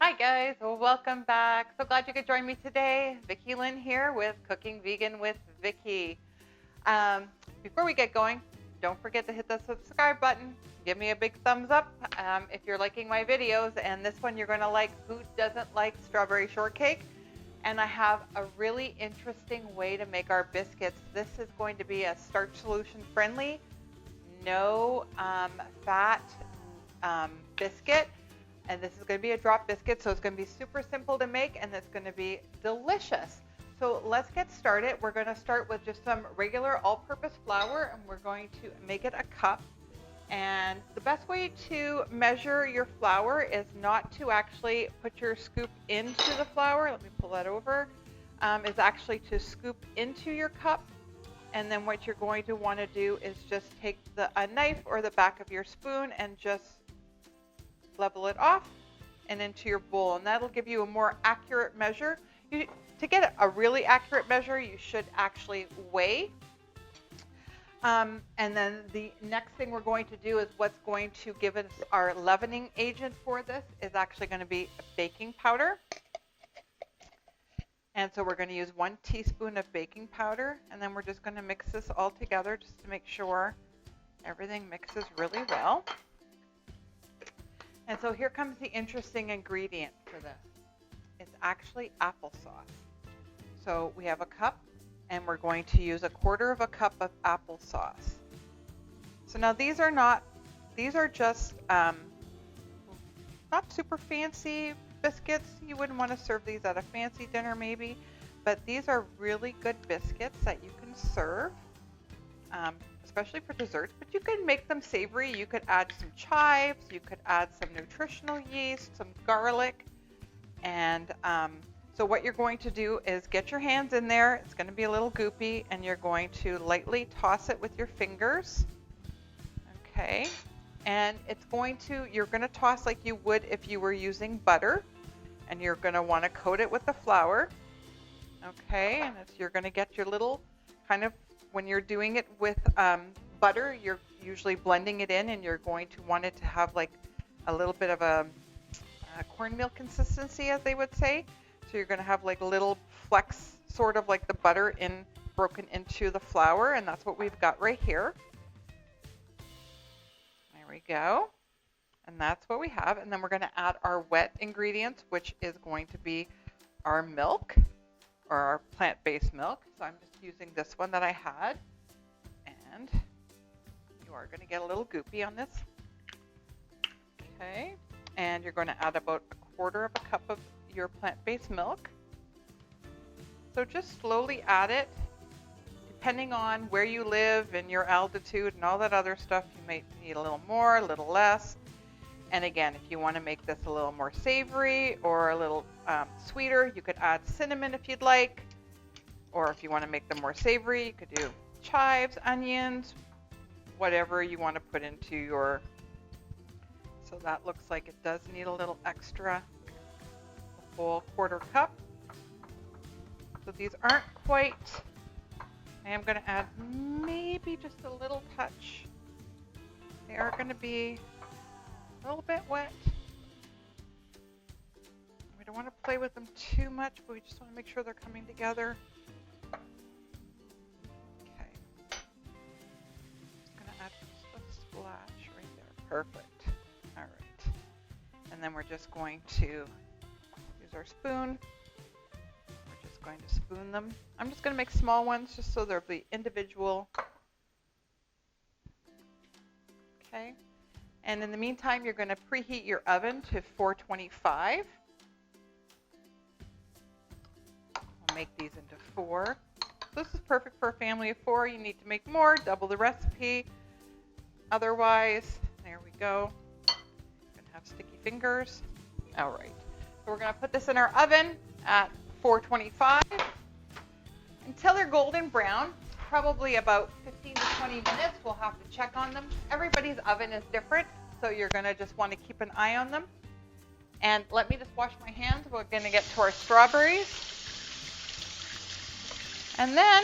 Hi guys, welcome back. So glad you could join me today. Vicki-Lynne here with Cooking Vegan with Vicki. Before we get going, don't forget to hit the subscribe button. Give me a big thumbs up if you're liking my videos. And this one you're going to like. Who doesn't like strawberry shortcake? And I have a really interesting way to make our biscuits. This is going to be a starch solution friendly, no fat biscuit. And this is going to be a drop biscuit, so it's going to be super simple to make, and it's going to be delicious. So let's get started. We're going to start with just some regular all-purpose flour, and we're going to make it a cup. And the best way to measure your flour is not to actually put your scoop into the flour. Let me pull that over. Is actually to scoop into your cup. And then what you're going to want to do is just take a knife or the back of your spoon and just level it off and into your bowl, and that'll give you a more accurate measure. To get a really accurate measure, you should actually weigh. And then the next thing we're going to do is what's going to give us our leavening agent for this is actually going to be baking powder. And so we're going to use 1 teaspoon of baking powder, and then we're just going to mix this all together just to make sure everything mixes really well. And so here comes the interesting ingredient for this. It's actually applesauce. So we have a cup, and we're going to use 1/4 cup of applesauce. So now these are just not super fancy biscuits. You wouldn't want to serve these at a fancy dinner maybe, but these are really good biscuits that you can serve. Especially for desserts, but you can make them savory. You could add some chives, you could add some nutritional yeast, some garlic, and so what you're going to do is get your hands in there. It's going to be a little goopy, and you're going to lightly toss it with your fingers. Okay, and you're going to toss like you would if you were using butter, and you're going to want to coat it with the flour. Okay, and you're going to get your little kind of, when you're doing it with butter, you're usually blending it in, and you're going to want it to have like a little bit of a cornmeal consistency, as they would say. So you're going to have like little flecks, sort of like the butter broken into the flour, and that's what we've got right here. There we go. And that's what we have. And then we're going to add our wet ingredients, which is going to be our milk, or our plant-based milk. So I'm just using this one that I had, and you are going to get a little goopy on this. Okay, and you're going to add about 1/4 cup of your plant-based milk. So just slowly add it. Depending on where you live and your altitude and all that other stuff, you might need a little more, a little less. And again, if you want to make this a little more savory or a little sweeter, you could add cinnamon if you'd like. Or if you want to make them more savory, you could do chives, onions, whatever you want to put into your. So that looks like it does need a little extra, a full 1/4 cup. So these aren't quite, I am going to add maybe just a little touch. They are going to be a little bit wet. We don't want to play with them too much, but we just want to make sure they're coming together. Okay. Just going to add just a splash right there. Perfect. All right. And then we're just going to use our spoon. We're just going to spoon them. I'm just going to make small ones just so they'll be individual. Okay. And in the meantime, you're going to preheat your oven to 425. We'll make these into 4. This is perfect for a family of 4. You need to make more, double the recipe. Otherwise, there we go. You're going to have sticky fingers. All right. So we're going to put this in our oven at 425 until they're golden brown. Probably about 15 to 20 minutes. We'll have to check on them. Everybody's oven is different, so you're going to just want to keep an eye on them. And let me just wash my hands. We're going to get to our strawberries. And then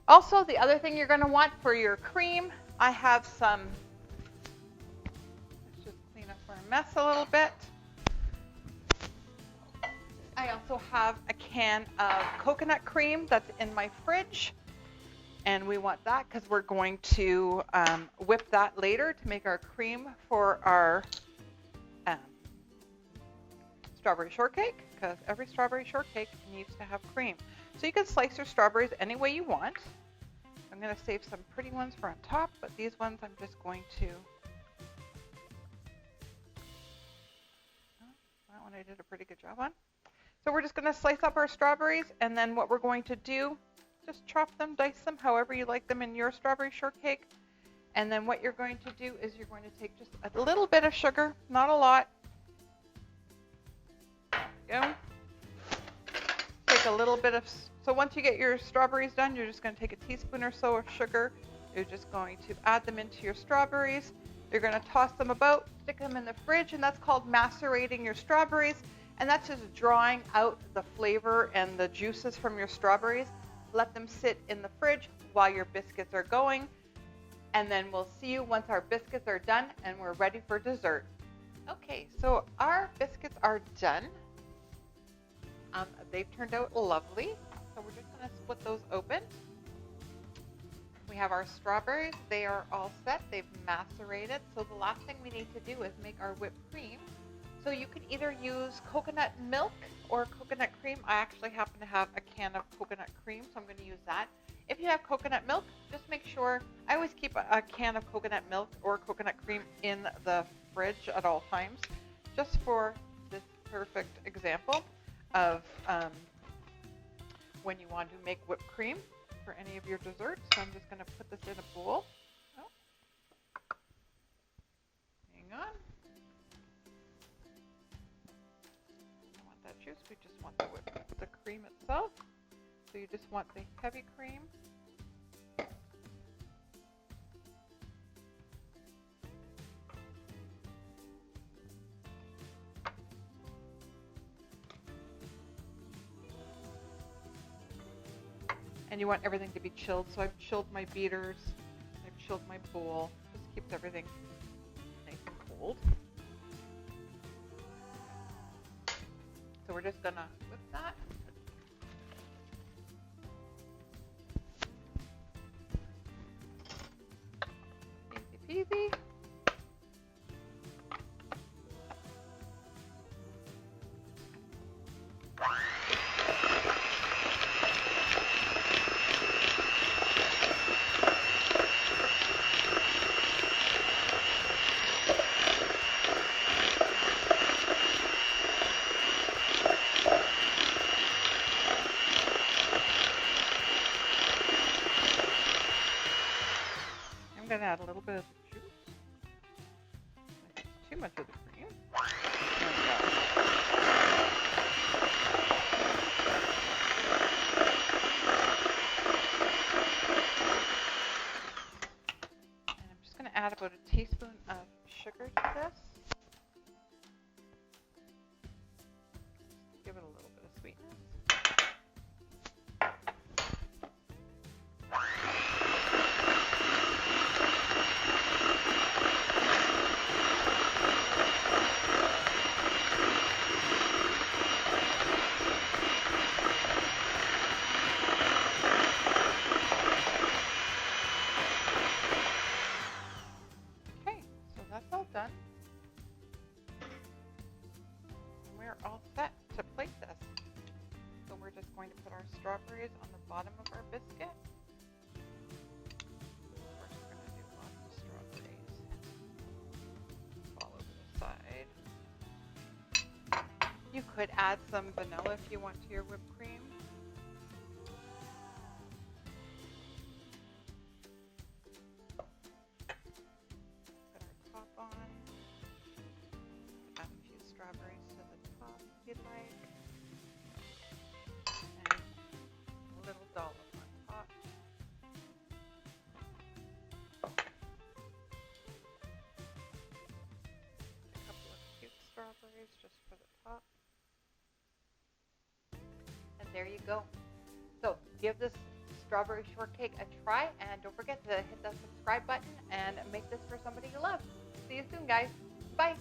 also the other thing you're going to want for your cream, I have some, let's just clean up our mess a little bit. I also have a can of coconut cream that's in my fridge. And we want that because we're going to whip that later to make our cream for our strawberry shortcake, because every strawberry shortcake needs to have cream. So you can slice your strawberries any way you want. I'm going to save some pretty ones for on top, but these ones I'm just going to... that one I did a pretty good job on. So we're just going to slice up our strawberries, and then what we're going to do, just chop them, dice them, however you like them in your strawberry shortcake. And then what you're going to do is you're going to take just a little bit of sugar, not a lot. There you go. Take a little bit of, so once you get your strawberries done, you're just going to take a teaspoon or so of sugar. You're just going to add them into your strawberries. You're going to toss them about, stick them in the fridge, and that's called macerating your strawberries. And that's just drawing out the flavor and the juices from your strawberries. Let them sit in the fridge while your biscuits are going. And then we'll see you once our biscuits are done and we're ready for dessert. Okay, so our biscuits are done. They've turned out lovely. So we're just going to split those open. We have our strawberries. They are all set. They've macerated. So the last thing we need to do is make our whipped cream. So you can either use coconut milk or coconut cream. I actually happen to have a can of coconut cream, so I'm going to use that. If you have coconut milk, just make sure, I always keep a can of coconut milk or coconut cream in the fridge at all times, just for this perfect example of when you want to make whipped cream for any of your desserts. So I'm just going to put this in a bowl. Oh. Hang on. Juice. We just want the cream itself. So you just want the heavy cream. And you want everything to be chilled. So I've chilled my beaters. I've chilled my bowl. Just keeps everything nice and cold. So we're just gonna whip that. Easy peasy. I'm going to add a little bit of the juice. I think it's too much of the cream. There we go. And I'm just going to add about a teaspoon of sugar to this. Give it a little bit of sweetness. Done. And we're all set to plate this. So we're just going to put our strawberries on the bottom of our biscuit. First we're going to do lots of strawberries all over the side. You could add some vanilla if you want to your whipped cream. Strawberries to the top if you'd like, and a little dollop on top. A couple of cute strawberries just for the top. And there you go. So give this strawberry shortcake a try, and don't forget to hit the subscribe button and make this for somebody you love. See you soon, guys. Bye.